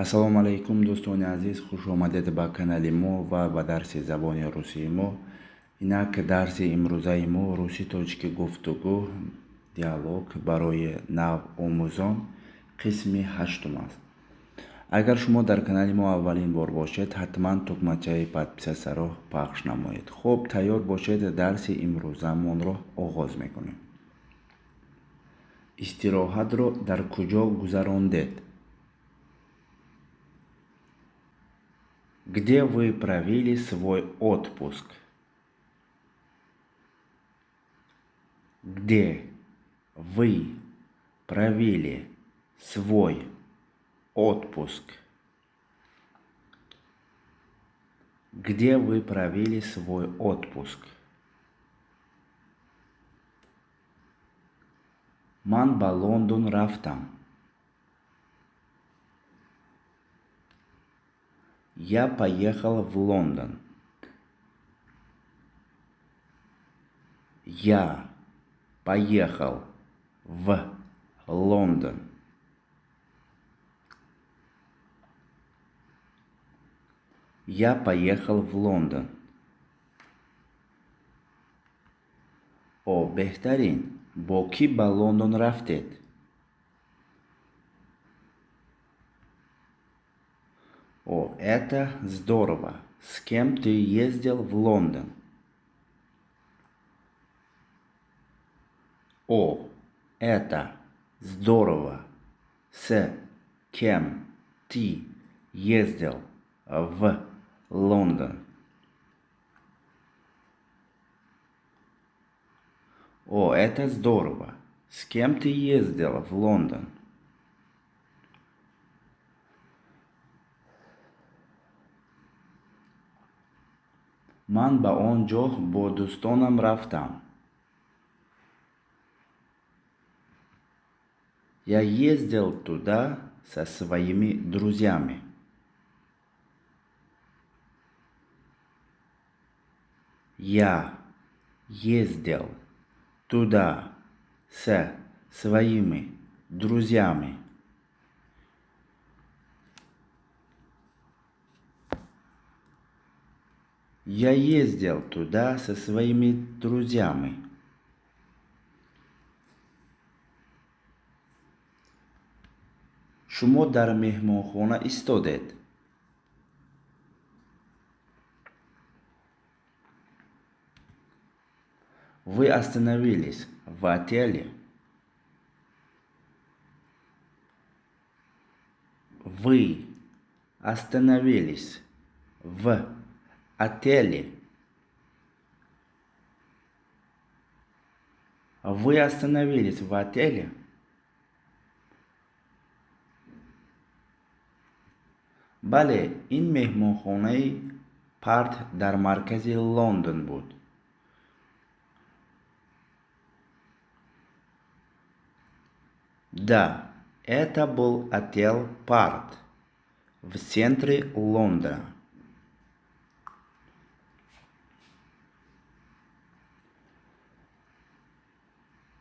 ассалому алайкум дӯстони азиз, хуш омадед ба канали мо ва ба дарси забони русии мо. Инак дарси имрӯзаи мо русӣ тоҷики гуфтугӯ диалог барои навомӯзон қисми 8 аст. Агар шумо дар канали мо аввалин бор бошед, ҳатман тукмачаи подписатсаро пахш намоед. Хуб, тайёр бошед, дарси имрӯзамонро оғоз мекунем. Истироҳатро дар куҷо гузарондед? Где вы провели свой отпуск? Где вы провели свой отпуск? Где вы провели свой отпуск? Ман ба Лондон рафтам. Я поехал в Лондон. Я поехал в Лондон. Я поехал в Лондон. О, беҳтарин. Бо кӣ ба Лондон рафтед? О, это здорово. С кем ты ездил в Лондон? О, это здорово. С кем ты ездил в Лондон? О, это здорово. С кем ты ездил в Лондон? Ман ба он ҷо бо дӯстонам рафтам. Я ездил туда со своими друзьями. Я ездил туда со своими друзьями. Я ездил туда со своими друзьями. Шумо дар меҳмонхона истодед? Вы остановились в отеле? Вы остановились в отеле? Вы остановились в отеле? бале, ин меҳмонхонаи парт дар маркази Лондон буд. Да, это был отель Парт в центре Лондона.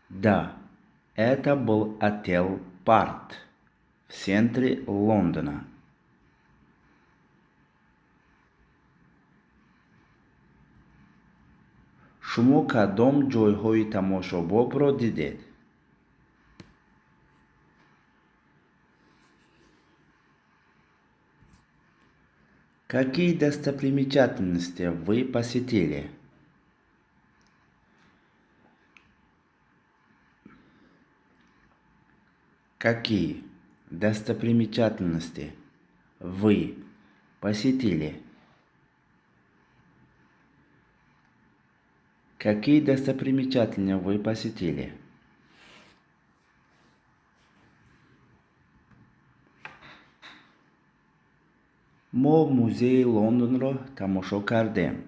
Да, это был отель Парт в центре Лондона. шумо кадом ҷойҳои тамошобобро дидед? Какие достопримечательности вы посетили? Какие достопримечательности вы посетили? Какие достопримечательности вы посетили? мо музеи Лондонро тамошо кардем.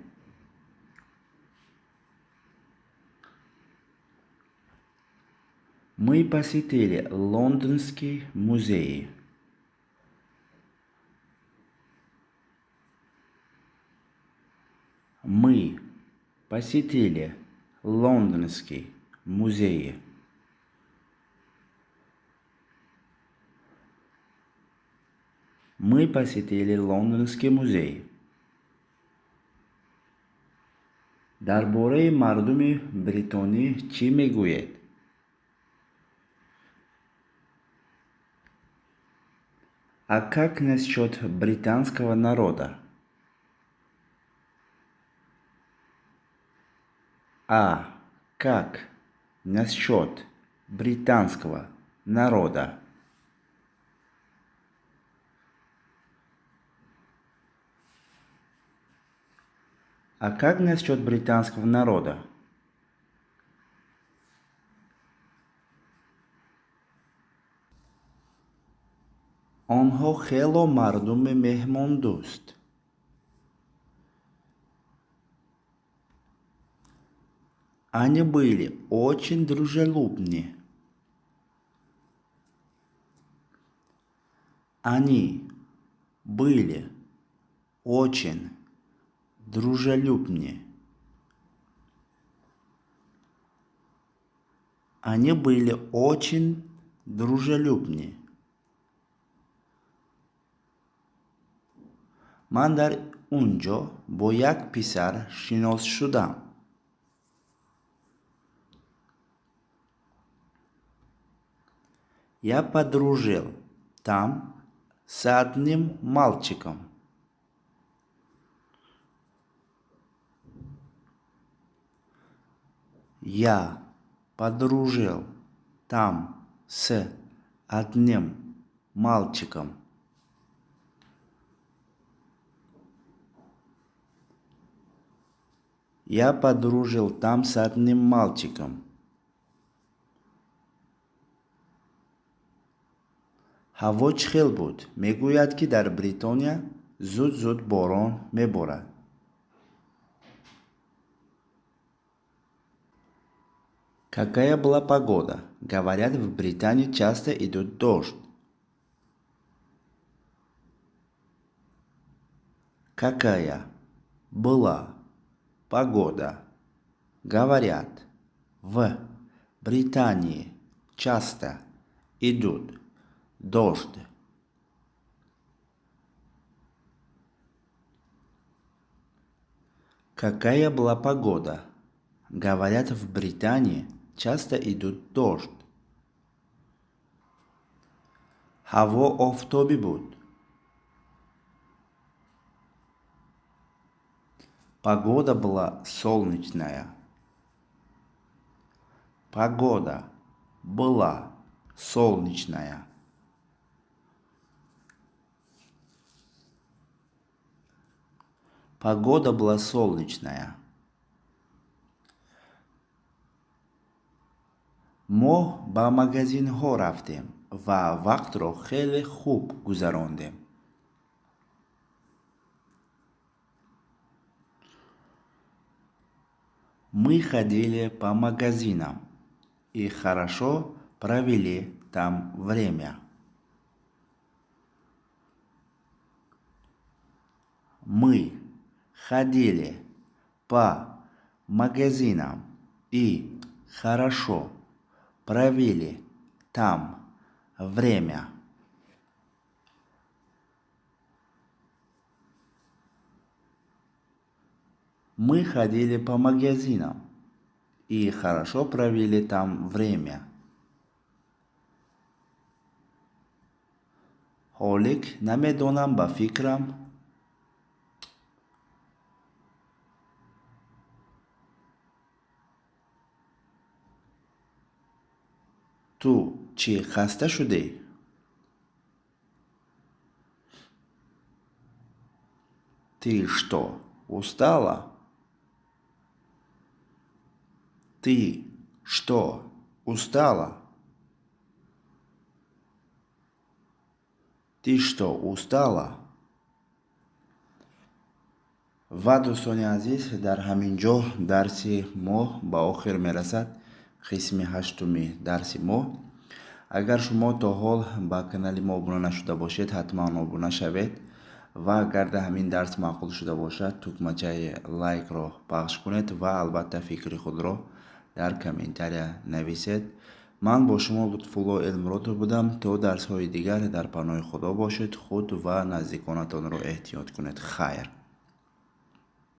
Мы посетили Лондонский музей. Мы посетили Лондонский музей. Мы посетили Лондонский музей. дар бораи мардуми бритонӣ чӣ мегӯед? А как насчет британского народа? А как насчет британского народа? А как насчет британского народа? онҳо хело мардуми меҳмондӯст. Они были очень дружелюбны. Они были очень дружелюбны. Они были очень дружелюбны. ман дар унҷо бо як писар шинос шудам. Я подружил там с одним мальчиком. Я подружил там с одним мальчиком. Я подружил там с одним мальчиком. ҳаво чӣ хел буд? Мегӯяд, ки дар Бритония зуд-зуд борон меборад. Какая была погода? Говорят, в Британии часто идет дождь. Какая была погода? Говорят, в Британии часто идут дождь. Какая была погода? Говорят, в Британии часто идут дождь. ҳаво офтобӣ буд. Погода была солнечная. Погода была солнечная. Погода была солнечная. мо ба магазинҳо рафтем ва вақтро хеле хуб гузарондем. Мы ходили по магазинам и хорошо провели там время. Мы ходили по магазинам и хорошо провели там время. Мы ходили по магазинам и хорошо провели там время. ҳолик намедонам ба фикрам ту чӣ хаста шудӣ? Ты что, устала? Ты что, устала? Ты что, устала? ва дӯстони азиз, дар ҳамин ҷо дарси мо ба охир мерасад. қисми ҳаштуми дарси мо. агар шумо то ҳол ба канали мо обуна нашуда бошед, ҳатман обуна шавед ва агар дар ҳамин дарс маъқул шуда бошад, тукмачаи лайкро пахш кунед ва албатта фикри худро дар комментария нависед. ман бо шумо лутфулло элмуродов будам. То дарсҳои дигар дар паноҳи худо бошед. худ ва наздиконатонро эҳтиёт кунед. хайр.